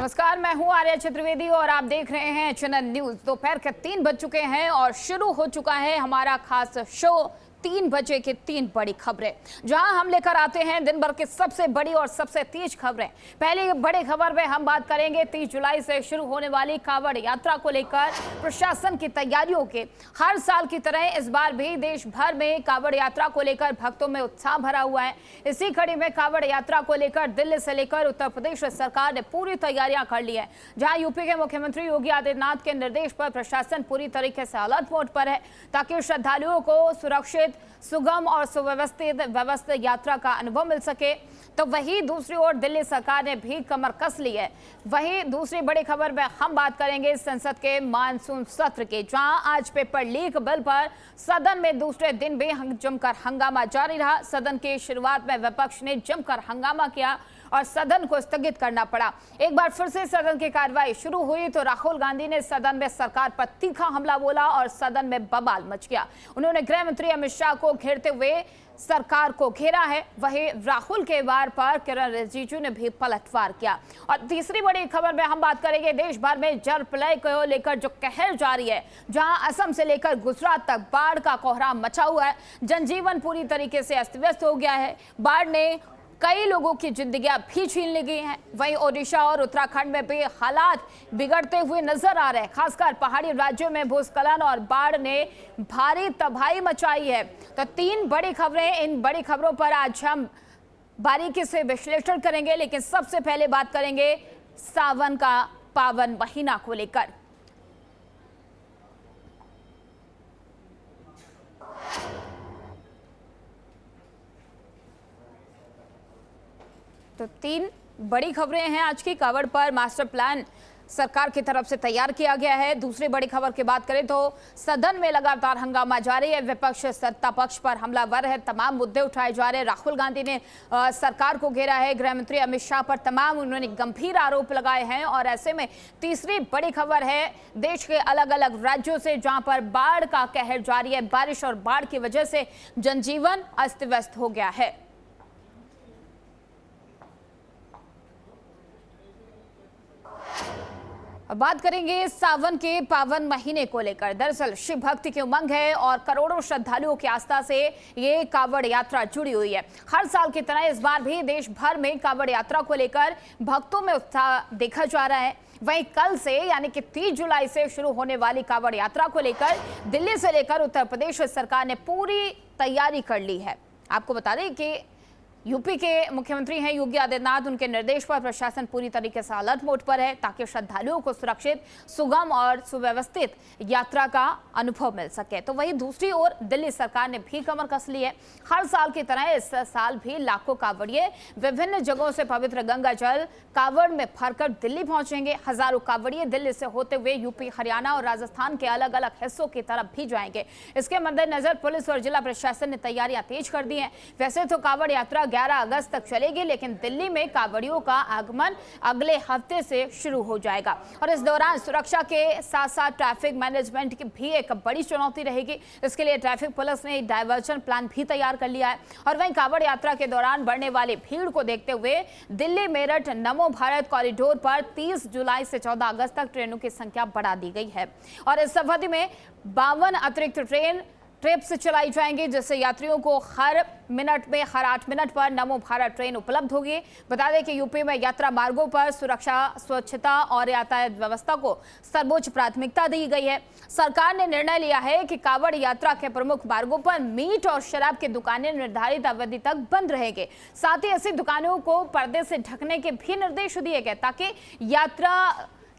नमस्कार, मैं हूं आर्या चतुर्वेदी और आप देख रहे हैं चैनल न्यूज। दोपहर के 3 बज चुके हैं और शुरू हो चुका है हमारा खास शो 3 बजे की 3 बड़ी खबरें, जहां हम लेकर आते हैं दिन भर की सबसे बड़ी और सबसे तेज खबरें। पहली बड़ी खबर में हम बात करेंगे 30 जुलाई से शुरू होने वाली कांवड़ यात्रा को लेकर प्रशासन की तैयारियों के। हर साल की तरह इस बार भी देश भर में कांवड़ यात्रा को लेकर भक्तों में उत्साह भरा हुआ है। इसी कड़ी में कांवड़ यात्रा को लेकर दिल्ली से लेकर उत्तर प्रदेश सरकार ने पूरी तैयारियां कर ली है, जहां यूपी के मुख्यमंत्री योगी आदित्यनाथ के निर्देश पर प्रशासन पूरी तरीके से अलर्ट मोड पर है, ताकि श्रद्धालुओं को सुरक्षित, सुगम और सुव्यवस्थित यात्रा का अनुभव मिल सके। तो वहीं दूसरी ओर दिल्ली सरकार ने भी कमर कस ली है। वहीं दूसरी बड़ी खबर में हम बात करेंगे संसद के मानसून सत्र के, जहां आज पेपर लीक बिल पर सदन में दूसरे दिन भी जमकर हंगामा जारी रहा। सदन की शुरुआत में विपक्ष ने जमकर हंगामा किया और सदन को स्थगित करना पड़ा। एक बार फिर से सदन की कार्रवाई शुरू हुई तो राहुल गांधी ने सदन में सरकार पर तीखा हमला बोला और सदन में बवाल मच गया। उन्होंने गृह मंत्री अमित शाह को घेरते हुए सरकार को घेरा है। वहीं राहुल के वार पर किरण रिजिजू ने भी पलटवार किया। और तीसरी बड़ी खबर में हम बात करेंगे देश भर में जल प्रलय को लेकर जो कहर जारी है, जहां असम से लेकर गुजरात तक बाढ़ का कोहराम मचा हुआ है। जनजीवन पूरी तरीके से अस्त व्यस्त हो गया है। बाढ़ ने कई लोगों की जिंदगियां भी छीन ली गई हैं। वहीं ओडिशा और उत्तराखंड में भी हालात बिगड़ते हुए नजर आ रहे हैं। खासकर पहाड़ी राज्यों में भूस्खलन और बाढ़ ने भारी तबाही मचाई है। तो 3 बड़ी खबरें, इन बड़ी खबरों पर आज हम बारीकी से विश्लेषण करेंगे, लेकिन सबसे पहले बात करेंगे सावन का पावन महीना को लेकर। तो 3 बड़ी खबरें हैं आज की। कांवड़ पर मास्टर प्लान सरकार की तरफ से तैयार किया गया है। दूसरी बड़ी खबर की बात करें तो सदन में लगातार हंगामा जारी है। विपक्ष सत्ता पक्ष पर हमलावर है। तमाम मुद्दे उठाए जा रहे हैं। राहुल गांधी ने सरकार को घेरा है। गृह मंत्री अमित शाह पर तमाम उन्होंने गंभीर आरोप लगाए हैं। और ऐसे में तीसरी बड़ी खबर है देश के अलग अलग राज्यों से, जहां पर बाढ़ का कहर जारी है। बारिश और बाढ़ की वजह से जनजीवन अस्त व्यस्त हो गया है। बात करेंगे सावन के पावन महीने को लेकर। दरअसल शिव भक्ति की उमंग है और करोड़ों श्रद्धालुओं की आस्था से ये कांवड़ यात्रा जुड़ी हुई है। हर साल की तरह इस बार भी देश भर में कांवड़ यात्रा को लेकर भक्तों में उत्साह देखा जा रहा है। वहीं कल से यानी कि 30 जुलाई से शुरू होने वाली कांवड़ यात्रा को लेकर दिल्ली से लेकर उत्तर प्रदेश सरकार ने पूरी तैयारी कर ली है। आपको बता दें कि यूपी के मुख्यमंत्री हैं योगी आदित्यनाथ, उनके निर्देश पर प्रशासन पूरी तरीके से अलर्ट मोड पर है, ताकि श्रद्धालुओं को सुरक्षित, सुगम और सुव्यवस्थित यात्रा का अनुभव मिल सके। तो वहीं दूसरी ओर दिल्ली सरकार ने भी कमर कस ली है। हर साल की तरह इस साल भी लाखों कांवड़िए विभिन्न जगहों से पवित्र गंगा जल कांवड़ में भरकर दिल्ली पहुंचेंगे। हजारों कांवड़िए दिल्ली से होते हुए यूपी, हरियाणा और राजस्थान के अलग अलग हिस्सों की तरफ भी जाएंगे। इसके मद्देनजर पुलिस और जिला प्रशासन ने तैयारियां तेज कर दी हैं। वैसे तो कांवड़ यात्रा 11 अगस्त तक चलेगी, लेकिन दिल्ली में कांवड़ियों का आगमन अगले हफ्ते से शुरू हो जाएगा। और इस दौरान सुरक्षा के साथ साथ ट्रैफिक मैनेजमेंट की भी एक बड़ी चुनौती रहेगी। इसके लिए ट्रैफिक पुलिस ने डायवर्जन प्लान भी तैयार कर लिया है। और वहीं कांवड़ यात्रा के दौरान बढ़ने वाली भीड़ को देखते हुए दिल्ली मेरठ नमो भारत कॉरिडोर पर 30 जुलाई से 14 अगस्त तक ट्रेनों की संख्या बढ़ा दी गई है। और इस अवधि में 52 अतिरिक्त ट्रिप्स चलाई जाएंगी, जिससे यात्रियों को हर 8 मिनट पर नमो भारत ट्रेन उपलब्ध होगी। बता दें कि यूपी में यात्रा मार्गों पर सुरक्षा, स्वच्छता और यातायात व्यवस्था को सर्वोच्च प्राथमिकता दी गई है। सरकार ने निर्णय लिया है कि कांवड़ यात्रा के प्रमुख मार्गों पर मीट और शराब की दुकानें निर्धारित अवधि तक बंद रहेंगे। साथ ही ऐसी दुकानों को पर्दे से ढकने के भी निर्देश दिए गए, ताकि यात्रा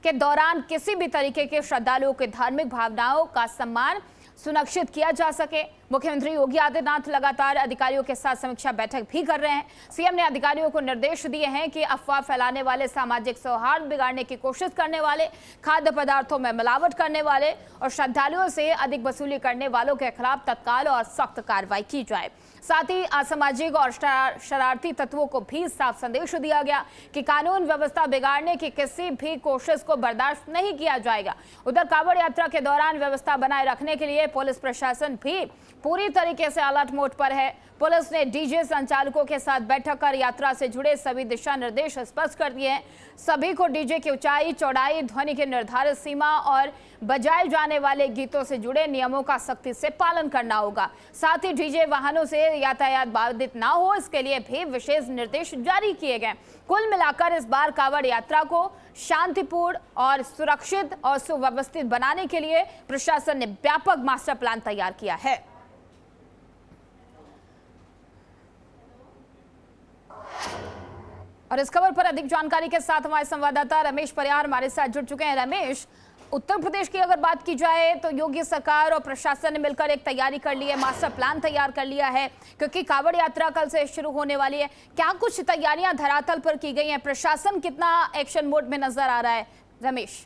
के दौरान किसी भी तरीके के श्रद्धालुओं के धार्मिक भावनाओं का सम्मान सुनिश्चित किया जा सके। मुख्यमंत्री योगी आदित्यनाथ लगातार अधिकारियों के साथ समीक्षा बैठक भी कर रहे हैं। सीएम ने अधिकारियों को निर्देश दिए हैं कि अफवाह फैलाने वाले, सामाजिक सौहार्द बिगाड़ने की कोशिश करने वाले, खाद्य पदार्थों में मिलावट करने वाले और श्रद्धालुओं से अधिक वसूली करने वालों के खिलाफ तत्काल और सख्त कार्रवाई की जाए। साथ ही असामाजिक और शरारती तत्वों को भी साफ संदेश दिया गया कि कानून व्यवस्था बिगाड़ने की किसी भी कोशिश को बर्दाश्त नहीं किया जाएगा। उधर कांवड़ यात्रा के दौरान व्यवस्था बनाए रखने के लिए पुलिस प्रशासन भी पूरी तरीके से अलर्ट मोड पर है। पुलिस ने डीजे संचालकों के साथ बैठक कर यात्रा से जुड़े सभी दिशा निर्देश स्पष्ट कर दिए हैं। सभी को डीजे की ऊंचाई, चौड़ाई, ध्वनि की निर्धारित सीमा और बजाए जाने वाले गीतों से जुड़े नियमों का सख्ती से पालन करना होगा। साथ ही डीजे वाहनों से यातायात बाधित ना हो, इसके लिए भी विशेष निर्देश जारी किए गए। कुल मिलाकर इस बार कांवड़ यात्रा को शांतिपूर्ण और सुरक्षित और सुव्यवस्थित बनाने के लिए प्रशासन ने व्यापक मास्टर प्लान तैयार किया है। और इस खबर पर अधिक जानकारी के साथ हमारे संवाददाता रमेश परिहार हमारे साथ जुड़ चुके हैं। रमेश, उत्तर प्रदेश की अगर बात की जाए तो योगी सरकार और प्रशासन ने मिलकर एक तैयारी कर ली है, मास्टर प्लान तैयार कर लिया है, क्योंकि कांवड़ यात्रा कल से शुरू होने वाली है। क्या कुछ तैयारियां धरातल पर की गई हैं? प्रशासन कितना एक्शन मोड में नजर आ रहा है? रमेश।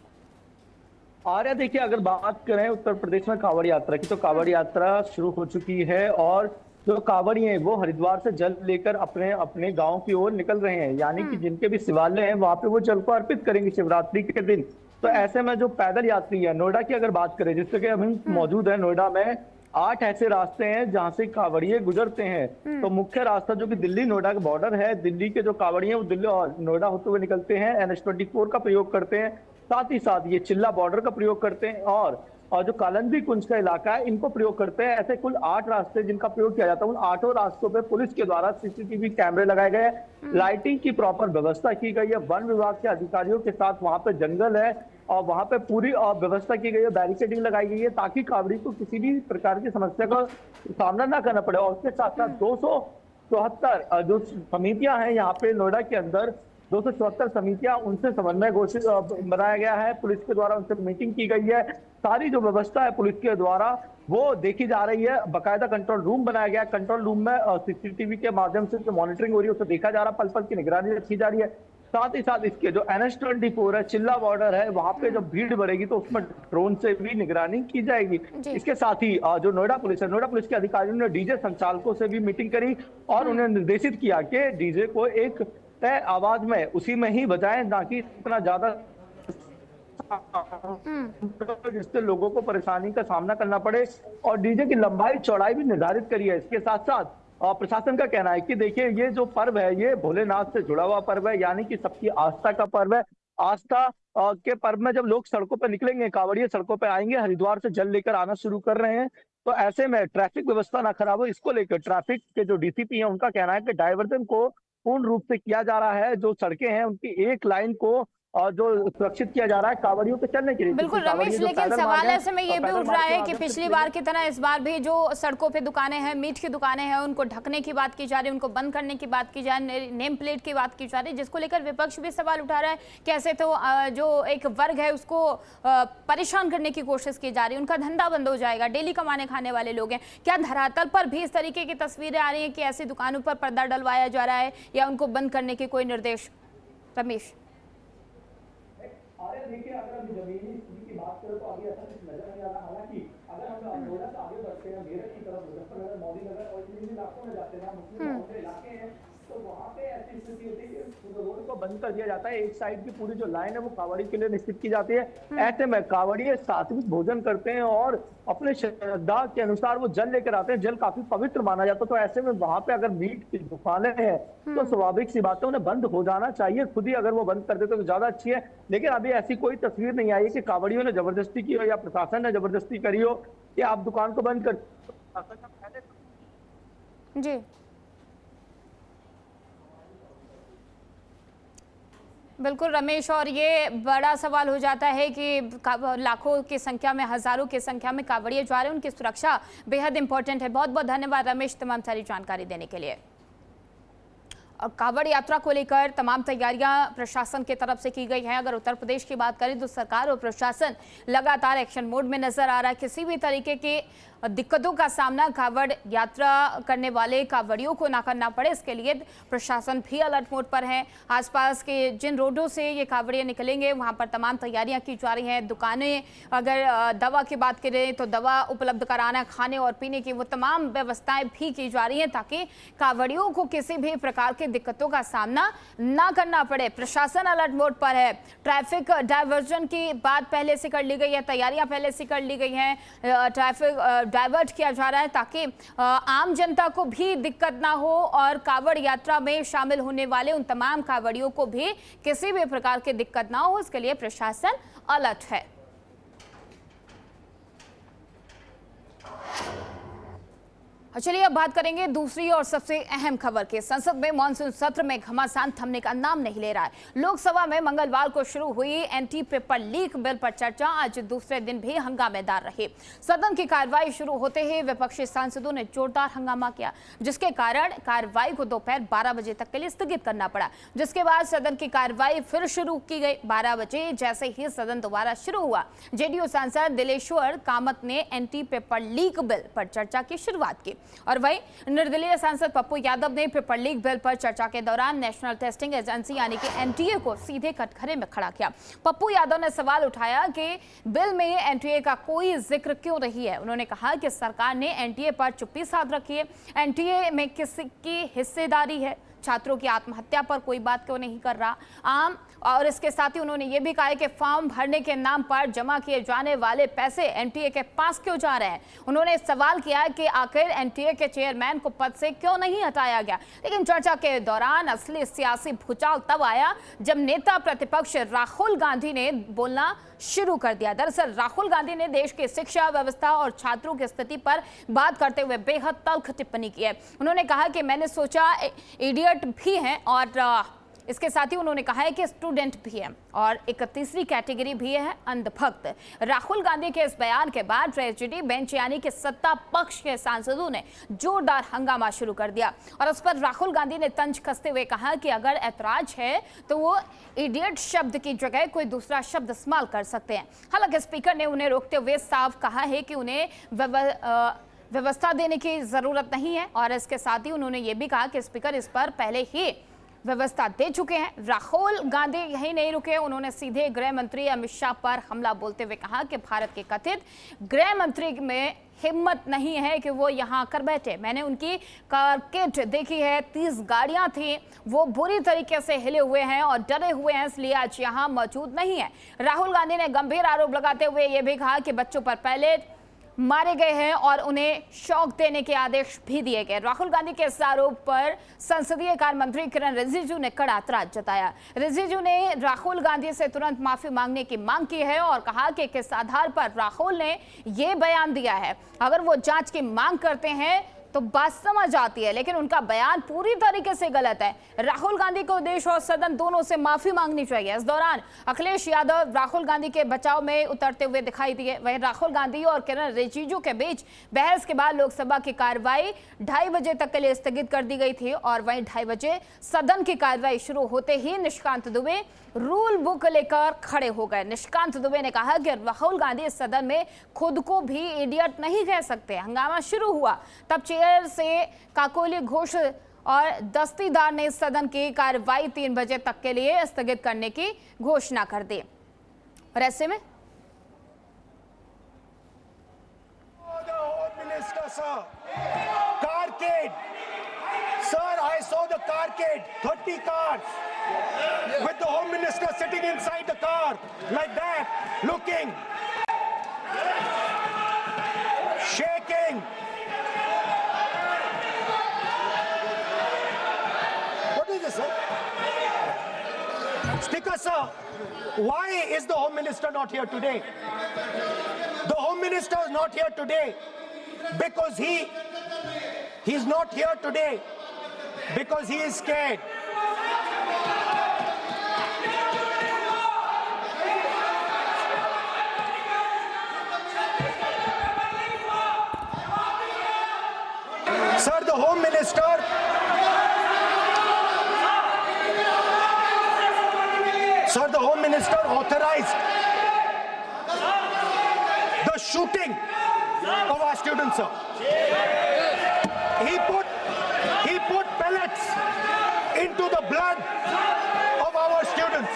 आर्या, देखिए, अगर बात करें उत्तर प्रदेश में कांवड़ यात्रा की, तो कांवड़ यात्रा शुरू हो चुकी है और जो कांवड़ी हैं वो हरिद्वार से जल लेकर अपने अपने गांव की ओर निकल रहे हैं। यानी कि जिनके भी शिवालय हैं वहां पे वो जल को अर्पित करेंगे शिवरात्रि के दिन। तो ऐसे में जो पैदल यात्री है, नोएडा की अगर बात करें, जिससे कि हम मौजूद है नोएडा में, 8 ऐसे रास्ते हैं जहां से कांवड़िए गुजरते हैं। तो मुख्य रास्ता जो कि दिल्ली नोएडा का बॉर्डर है, दिल्ली के जो कांवड़िए हैं वो दिल्ली और नोएडा होते हुए निकलते हैं, NH-24 का प्रयोग करते हैं। साथ ही साथ ये चिल्ला बॉर्डर का प्रयोग करते हैं और जो कालंदी कुंज का इलाका है इनको प्रयोग करते हैं। ऐसे कुल 8 रास्ते जिनका प्रयोग किया जाता है। उन 8 रास्तों पे पुलिस के द्वारा CCTV कैमरे लगाए गए हैं, लाइटिंग की प्रॉपर व्यवस्था की गई है। वन विभाग के अधिकारियों के साथ वहां पे जंगल है और वहां पे पूरी व्यवस्था की गई है, बैरिकेडिंग लगाई गई है ताकि कांवड़ी को किसी भी प्रकार की समस्या का सामना ना करना पड़े। और उसके साथ साथ 274 जो समितियां हैं यहाँ पे नोएडा के अंदर, 274 समितियां, उनसे समन्वय घोषित बनाया गया है। पुलिस के द्वारा उनसे मीटिंग की गई है। सारी जो व्यवस्था है पुलिस के द्वारा वो देखी जा रही है। बाकायदा कंट्रोल रूम बनाया गया है। कंट्रोल रूम में CCTV के माध्यम से जो मॉनिटरिंग हो रही है उसे देखा जा रहा है, पल पल की निगरानी रखी जा रही है। साथ ही साथ इसके जो NH-24 है, चिल्ला बॉर्डर है, वहां पे जब भीड़ बढ़ेगी तो उसमें ड्रोन से भी निगरानी की जाएगी। इसके साथ ही जो नोएडा पुलिस है, नोएडा पुलिस के अधिकारियों ने डीजे संचालकों से भी मीटिंग करी और उन्हें निर्देशित किया कि डीजे को एक तय आवाज में उसी में ही बजाएं, ना कि इतना ज्यादा जिससे लोगों को परेशानी का सामना करना पड़े। और डीजे की लंबाई चौड़ाई भी निर्धारित करी है। इसके साथ साथ प्रशासन का कहना है कि देखिए, ये जो पर्व है ये भोलेनाथ से जुड़ा हुआ पर्व है, यानी कि सबकी आस्था का पर्व है। आस्था के पर्व में जब लोग सड़कों पर निकलेंगे, कांवड़िए सड़कों पर आएंगे, हरिद्वार से जल लेकर आना शुरू कर रहे हैं, तो ऐसे में ट्रैफिक व्यवस्था ना खराब हो, इसको लेकर ट्रैफिक के जो DCP है उनका कहना है कि डायवर्जन को पूर्ण रूप से किया जा रहा है। जो सड़कें हैं उनकी एक लाइन को और जो सुरक्षित किया जा रहा है कांवड़ियों के चलने के लिए। बिल्कुल रमेश, लेकिन सवाल ऐसे में ये भी उठ रहा है कि पिछली बार की तरह इस बार भी जो सड़कों पे दुकानें हैं, मीट की दुकानें हैं, उनको ढकने की बात की जा रही है, उनको बंद करने की बात की जा रही है, नेम प्लेट की बात की जा रही है, जिसको लेकर विपक्ष भी सवाल उठा रहा है। कैसे तो जो एक वर्ग है उसको परेशान करने की कोशिश की जा रही है, उनका धंधा बंद हो जाएगा, डेली कमाने खाने वाले लोग हैं। क्या धरातल पर भी इस तरीके की तस्वीरें आ रही है कि ऐसी दुकानों पर पर्दा डलवाया जा रहा है या उनको बंद करने के कोई निर्देश? रमेश। देखिए, अगर हम जमीनी स्थिति की बात करें तो अभी ऐसा कुछ नजर नहीं आ रहा। हालांकि अगर हम नोएडा से आगे बढ़ते हैं, मेरठ की तरफ, मुजफ्फरनगर, मौली नगर और इन इलाकों में जाते हैं, मुस्लिम इलाके हैं, तो वहां पे ऐसी स्थिति होती है कि रोड को बंद कर दिया जाता है। एक साइड की पूरी जो लाइन है वो कांवड़ी के लिए निश्चित की जाती है। ऐसे में कांवड़िए सात्विक भोजन करते हैं और अपने श्रद्धा के अनुसार वो जल लेकर आते हैं। जल काफी पवित्र माना जाता है, तो ऐसे में वहां पे अगर मीट की दुकानें हैं तो स्वाभाविक सी बात है उन्हें बंद हो जाना चाहिए। खुद ही अगर वो बंद कर देते तो ज्यादा अच्छी है। लेकिन अभी ऐसी कोई तस्वीर नहीं आई है कि कांवड़ियों ने जबरदस्ती की हो या प्रशासन ने जबरदस्ती करी हो कि आप दुकान को बंद कर। जी बिल्कुल रमेश, और ये बड़ा सवाल हो जाता है कि लाखों की संख्या में, हजारों की संख्या में कांवड़िए जा रहे हैं, उनकी सुरक्षा बेहद इंपॉर्टेंट है। बहुत बहुत धन्यवाद रमेश तमाम सारी जानकारी देने के लिए। और कांवड़ यात्रा को लेकर तमाम तैयारियां प्रशासन की तरफ से की गई हैं। अगर उत्तर प्रदेश की बात करें तो सरकार और प्रशासन लगातार एक्शन मोड में नजर आ रहा है। किसी भी तरीके के दिक्कतों का सामना कांवड़ यात्रा करने वाले कांवड़ियों को ना करना पड़े, इसके लिए प्रशासन भी अलर्ट मोड पर है। आसपास के जिन रोडों से ये कांवड़िए निकलेंगे वहां पर तमाम तैयारियां की जा रही हैं। दुकानें, अगर दवा की बात करें तो दवा उपलब्ध कराना, खाने और पीने की वो तमाम व्यवस्थाएं भी की जा रही हैं ताकि कांवड़ियों को किसी भी प्रकार की दिक्कतों का सामना ना करना पड़े। प्रशासन अलर्ट मोड पर है। ट्रैफिक डायवर्जन की बात पहले से कर ली गई है, तैयारियां पहले से कर ली गई हैं। ट्रैफिक डाइवर्ट किया जा रहा है ताकि आम जनता को भी दिक्कत ना हो और कांवड़ यात्रा में शामिल होने वाले उन तमाम कांवड़ियों को भी किसी भी प्रकार की दिक्कत ना हो, इसके लिए प्रशासन अलर्ट है। चलिए अब बात करेंगे दूसरी और सबसे अहम खबर की। संसद में मानसून सत्र में घमासान थमने का नाम नहीं ले रहा है। लोकसभा में मंगलवार को शुरू हुई एंटी पेपर लीक बिल पर चर्चा आज दूसरे दिन भी हंगामेदार रही। सदन की कार्रवाई शुरू होते ही विपक्षी सांसदों ने जोरदार हंगामा किया, जिसके कारण कार्रवाई को दोपहर 12 बजे तक के लिए स्थगित करना पड़ा, जिसके बाद सदन की कार्रवाई फिर शुरू की गई। 12 बजे जैसे ही सदन दोबारा शुरू हुआ, जेडीयू सांसद दिलेश्वर कामत ने एंटी पेपर लीक बिल पर चर्चा की शुरुआत की और वहीं निर्दलीय सांसद पप्पू यादव ने पेपर लीक बिल पर चर्चा के दौरान नेशनल टेस्टिंग एजेंसी यानी कि एनटीए को सीधे कटघरे में खड़ा किया। पप्पू यादव ने सवाल उठाया कि बिल में एनटीए का कोई जिक्र क्यों नहीं है। उन्होंने कहा कि सरकार ने एनटीए पर चुप्पी साध रखी है, एनटीए में किसी की हिस्सेदारी है, छात्रों की आत्महत्या पर कोई बात क्यों नहीं कर रहा आम। और इसके साथ ही उन्होंने ये भी कहा कि फॉर्म भरने के नाम पर जमा किए जाने वाले पैसे एनटीए के पास क्यों जा रहे हैं। उन्होंने सवाल किया कि आखिर एनटीए के चेयरमैन को पद से क्यों नहीं हटाया गया। लेकिन चर्चा के दौरान असली सियासी भूचाल तब आया जब नेता प्रतिपक्ष राहुल गांधी ने बोलना शुरू कर दिया। दरअसल राहुल गांधी ने देश की शिक्षा व्यवस्था और छात्रों की स्थिति पर बात करते हुए बेहद तल्ख टिप्पणी की है। उन्होंने कहा कि मैंने सोचा इडियट भी हैं और इसके साथ ही उन्होंने कहा है कि स्टूडेंट भी है और एक तीसरी कैटेगरी भी है अंधभक्त। राहुल गांधी के इस बयान के बाद ट्रेजेडी बेंच यानी कि सत्ता पक्ष के सांसदों ने जोरदार हंगामा शुरू कर दिया और उस पर राहुल गांधी ने तंज कसते हुए कहा कि अगर ऐतराज है तो वो इडियट शब्द की जगह कोई दूसरा शब्द इस्तेमाल कर सकते हैं। हालांकि स्पीकर ने उन्हें रोकते हुए साफ कहा है कि उन्हें व्यवस्था देने की जरूरत नहीं है और इसके साथ ही उन्होंने ये भी कहा कि स्पीकर इस पर पहले ही व्यवस्था दे चुके हैं। राहुल गांधी यही नहीं रुके, उन्होंने सीधे गृह मंत्री अमित शाह पर हमला बोलते हुए कहा कि भारत के कथित गृह मंत्री में हिम्मत नहीं है कि वो यहाँ आकर बैठे। मैंने उनकी कारकेट देखी है, 30 गाड़ियां थी, वो बुरी तरीके से हिले हुए हैं और डरे हुए हैं, इसलिए आज यहाँ मौजूद नहीं है। राहुल गांधी ने गंभीर आरोप लगाते हुए ये भी कहा कि बच्चों पर पहले मारे गए हैं और उन्हें शौक देने के आदेश भी दिए गए। राहुल गांधी के इस आरोप पर संसदीय कार्य मंत्री किरण रिजिजू ने कड़ा ऐतराज जताया। रिजिजू ने राहुल गांधी से तुरंत माफी मांगने की मांग की है और कहा कि किस आधार पर राहुल ने ये बयान दिया है। अगर वो जांच की मांग करते हैं तो बात समझ आती है, लेकिन उनका बयान पूरी तरीके से गलत है। राहुल गांधी को देश और सदन दोनों से माफी मांगनी चाहिए। इस दौरान अखिलेश यादव राहुल गांधी के बचाव में उतरते हुए दिखाई दिए। वहीं राहुल गांधी और किरण रिजिजू के बीच बहस के बाद लोकसभा की कार्रवाई 2:30 बजे तक के लिए स्थगित कर दी गई थी और वहीं 2:30 बजे सदन की कार्रवाई शुरू होते ही निशिकांत दुबे रूल बुक लेकर खड़े हो गए। निशिकांत दुबे ने कहा कि राहुल गांधी सदन में खुद को भी इडियट नहीं कह सकते। हंगामा शुरू हुआ तब चेयर से काकोली घोष और दस्तीदार ने सदन की कार्रवाई 3 बजे तक के लिए स्थगित करने की घोषणा कर दी। और ऐसे में Sir, I saw the carcade, 30 cars, with the Home Minister sitting inside the car, like that, looking, shaking. What is this, sir? Speaker, sir, why is the Home Minister not here today? The Home Minister is not here today because he's not here today because he is scared. Sir, the Home Minister authorized the shooting of our students, sir. He put pellets into the blood of our students.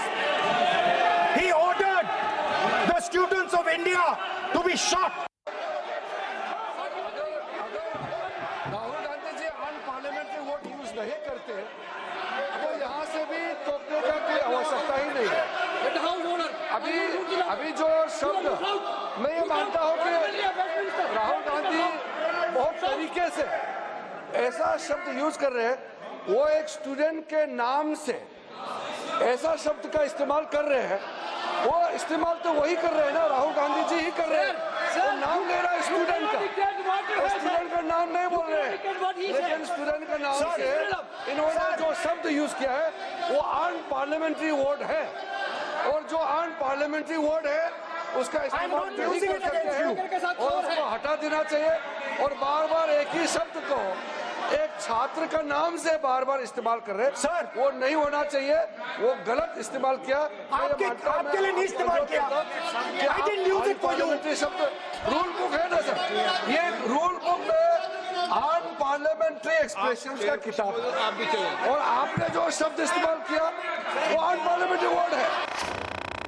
He ordered the students of India to be shot. Rahul Gandhi ji unparliamentary word use नहीं करते तो यहाँ से भी टोकने का कोई आवश्यकता ही नहीं है। अभी जो शब्द मैं ये मानता हूँ कि राहुल गांधी बहुत तरीके से ऐसा शब्द यूज कर रहे हैं, वो एक स्टूडेंट के नाम से ऐसा शब्द का इस्तेमाल कर रहे हैं। वो इस्तेमाल तो वही कर रहे हैं ना, राहुल गांधी जी ही कर रहे हैं। वो नाम ले रहा है स्टूडेंट का, स्टूडेंट का नाम नहीं बोल रहे हैं, लेकिन स्टूडेंट का नाम से इन्होंने जो शब्द यूज किया है वो अनपार्लियामेंट्री वर्ड है, और जो अनपार्लियामेंट्री वर्ड है उसका इस्तेमाल नहीं कर सकते हैं और उसको हटा देना चाहिए। और बार बार एक ही शब्द को एक छात्र का नाम से बार बार इस्तेमाल कर रहे हैं सर, वो नहीं होना चाहिए, वो गलत इस्तेमाल किया। आपके लिए नहीं इस्तेमाल किया। I didn't use it for you. शब्द रूल बुक है ना सर, ये रूल बुक में अनपार्लियामेंट्री एक्सप्रेशंस का किताब है, और आपने जो शब्द इस्तेमाल किया वो अनपार्लियामेंट्री वर्ड है।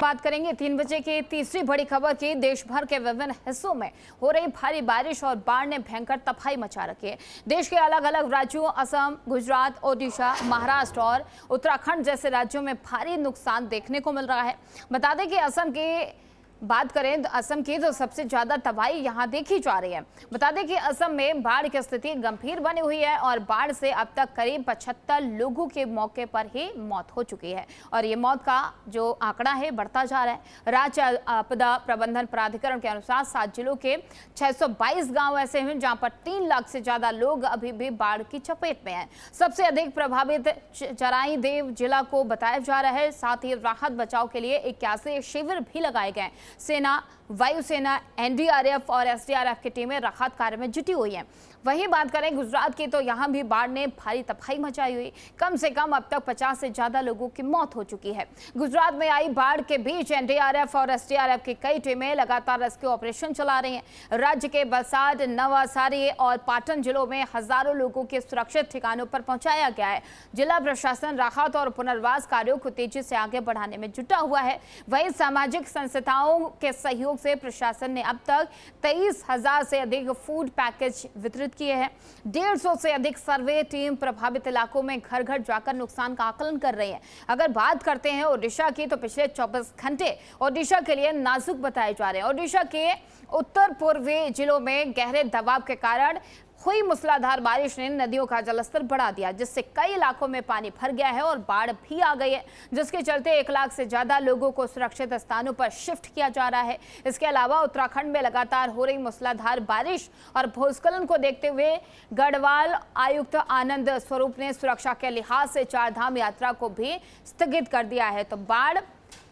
बात करेंगे 3 बजे की तीसरी बड़ी खबर की। देश भर के विभिन्न हिस्सों में हो रही भारी बारिश और बाढ़ ने भयंकर तबाही मचा रखी है। देश के अलग अलग राज्यों असम, गुजरात, ओडिशा, महाराष्ट्र और उत्तराखंड जैसे राज्यों में भारी नुकसान देखने को मिल रहा है। बता दें कि असम की बात करें असम की तो सबसे ज्यादा तबाही यहां देखी जा रही है। बता दें कि असम में बाढ़ की स्थिति गंभीर बनी हुई है और बाढ़ से अब तक करीब 75 लोगों के मौके पर ही मौत हो चुकी है और ये मौत का जो आंकड़ा है बढ़ता जा रहा है। राज्य आपदा प्रबंधन प्राधिकरण के अनुसार 7 जिलों के 622 गांव ऐसे हैं जहां पर 3 लाख से ज्यादा लोग अभी भी बाढ़ की चपेट में हैं। सबसे अधिक प्रभावित चराई देव जिला को बताया जा रहा है। साथ ही राहत बचाव के लिए 81 शिविर भी लगाए गए। सेना, वायुसेना, एनडीआरएफ और एसडीआरएफ की टीमें राहत कार्य में जुटी हुई हैं। वहीं बात करें गुजरात की तो यहां भी बाढ़ ने भारी तबाही मचाई हुई। कम से कम अब तक 50 से ज्यादा लोगों की मौत हो चुकी है। गुजरात में आई बाढ़ के बीच एनडीआरएफ और एसडीआरएफ की कई टीमें लगातार रेस्क्यू ऑपरेशन चला रही हैं। राज्य के बलसाड, नवासारी और पाटन जिलों में हजारों लोगों के सुरक्षित ठिकानों पर पहुंचाया गया है। जिला प्रशासन राहत और पुनर्वास कार्यों को तेजी से आगे बढ़ाने में जुटा हुआ है। वहीं सामाजिक संस्थाओं के सहयोग से प्रशासन ने अब तक 23,000 से अधिक फूड पैकेज वितरित किए हैं। 150 से अधिक सर्वे टीम प्रभावित इलाकों में घर घर जाकर नुकसान का आकलन कर रही है। अगर बात करते हैं ओडिशा की तो पिछले 24 घंटे ओडिशा के लिए नाजुक बताए जा रहे हैं। ओडिशा के उत्तर पूर्वी जिलों में गहरे दबाव के कारण हुई मूसलाधार बारिश ने नदियों का जलस्तर बढ़ा दिया, जिससे कई इलाकों में पानी भर गया है और बाढ़ भी आ गई है, जिसके चलते 1 लाख से ज्यादा लोगों को सुरक्षित स्थानों पर शिफ्ट किया जा रहा है। इसके अलावा उत्तराखंड में लगातार हो रही मूसलाधार बारिश और भूस्खलन को देखते हुए गढ़वाल आयुक्त आनंद स्वरूप ने सुरक्षा के लिहाज से 4 धाम यात्रा को भी स्थगित कर दिया है। तो बाढ़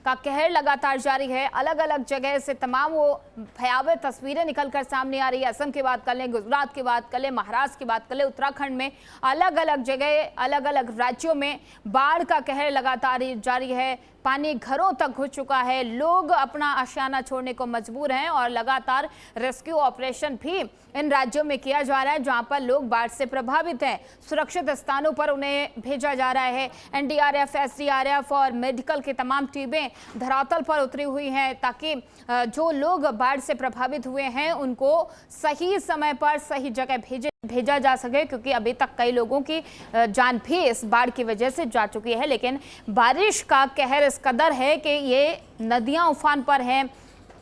का कहर लगातार जारी है। अलग अलग जगह से तमाम वो भयावह तस्वीरें निकलकर सामने आ रही है। असम की बात कर लें, गुजरात की बात कर लें, महाराष्ट्र की बात कर लें, उत्तराखंड में अलग अलग जगह, अलग अलग राज्यों में बाढ़ का कहर लगातार जारी है। पानी घरों तक घुस चुका है। लोग अपना आशियाना छोड़ने को मजबूर हैं और लगातार रेस्क्यू ऑपरेशन भी इन राज्यों में किया जा रहा है जहां पर लोग बाढ़ से प्रभावित हैं। सुरक्षित स्थानों पर उन्हें भेजा जा रहा है। एनडीआरएफ, एसडीआरएफ और मेडिकल की तमाम टीमें धरातल पर उतरी हुई हैं ताकि जो लोग बाढ़ से प्रभावित हुए हैं उनको सही समय पर सही जगह भेजा जा सके, क्योंकि अभी तक कई लोगों की जान भी इस बाढ़ की वजह से जा चुकी है। लेकिन बारिश का कहर इस कदर है कि ये नदियां उफान पर हैं,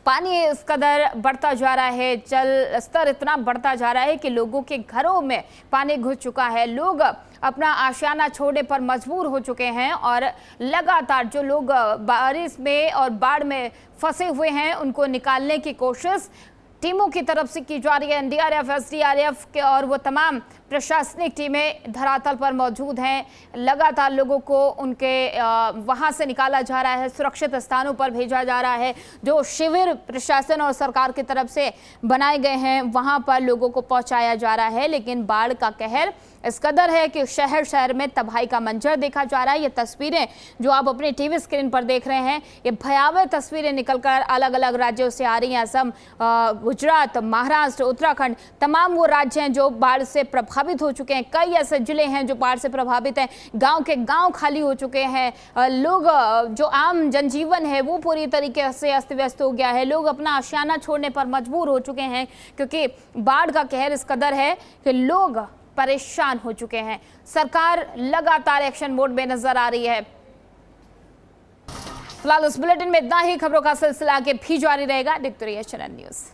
पानी इस कदर बढ़ता जा रहा है, जल स्तर इतना बढ़ता जा रहा है कि लोगों के घरों में पानी घुस चुका है। लोग अपना आशियाना छोड़ने पर मजबूर हो चुके हैं और लगातार जो लोग बारिश में और बाढ़ में फंसे हुए हैं उनको निकालने की कोशिश टीमों की तरफ से की जा रही है। एनडीआरएफ, एसडीआरएफ के और वो तमाम प्रशासनिक टीमें धरातल पर मौजूद हैं। लगातार लोगों को उनके वहां से निकाला जा रहा है, सुरक्षित स्थानों पर भेजा जा रहा है। जो शिविर प्रशासन और सरकार की तरफ से बनाए गए हैं वहां पर लोगों को पहुंचाया जा रहा है। लेकिन बाढ़ का कहर इस कदर है कि शहर शहर में तबाही का मंजर देखा जा रहा है। ये तस्वीरें जो आप अपने टीवी स्क्रीन पर देख रहे हैं, ये भयावह तस्वीरें निकलकर अलग अलग राज्यों से आ रही हैं। असम, गुजरात, महाराष्ट्र, उत्तराखंड तमाम वो राज्य हैं जो बाढ़ से प्रभावित हो चुके हैं। कई ऐसे जिले हैं जो बाढ़ से प्रभावित हैं। गांव के गांव खाली हो चुके हैं। लोग जो आम जनजीवन है वो पूरी तरीके से अस्त व्यस्त हो गया है। लोग अपना आशियाना छोड़ने पर मजबूर हो चुके हैं क्योंकि बाढ़ का कहर इस कदर है कि लोग परेशान हो चुके हैं। सरकार लगातार एक्शन मोड में नजर आ रही है। फिलहाल इस बुलेटिन में इतना ही। खबरों का सिलसिला आगे भी जारी रहेगा। देखते रहिए चैनल न्यूज़।